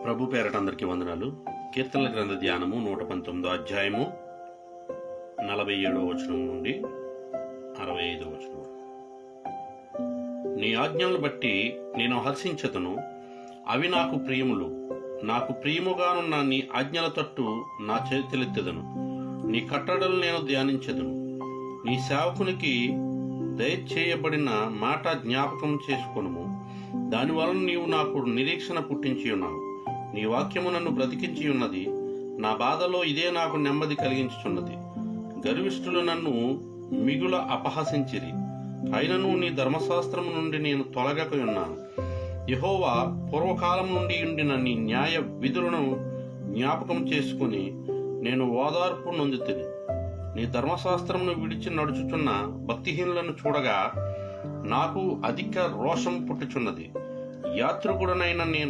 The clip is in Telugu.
ప్రభు పేరట అందరికీ వందనాలు. కీర్తనల గ్రంథ ధ్యానము 119 అధ్యాయము 47 వచనం నుండి 65 వచనం. నీ ఆజ్ఞలను బట్టి నేను హర్షించదును, అవి నాకు ప్రియములు. నాకు ప్రియముగానున్న నీ ఆజ్ఞల తట్టు నా చేతులెత్తెదను. నీ కట్టడలు నేను ధ్యానించెదను. నీ సేవకునికి దయచేయబడిన మాట జ్ఞాపకం చేసుకొనుము. దానివలన నీవు నాకు నిరీక్షణ పుట్టించి ఉన్నావు. నీ వాక్యము నన్ను బ్రతికించి ఉన్నది. నా బాధలో ఇదే నాకు నెమ్మది కలిగించుచున్నది. గర్విష్ఠులు నన్ను మిగుల అపహసించిరి, అయినను నీ ధర్మశాస్త్రము నుండి నేను తొలగక ఉన్నాను. యెహోవా, పూర్వకాలం నుండి ఉండిన నీ న్యాయ విధులను జ్ఞాపకం చేసుకుని నేను ఓదార్పు నొందుతిని. నీ ధర్మశాస్త్రమును విడిచి నడుచుచున్న భక్తిహీనులను చూడగా నాకు అధిక రోషం పుట్టుచున్నది. యాత్రికుడనైన నేను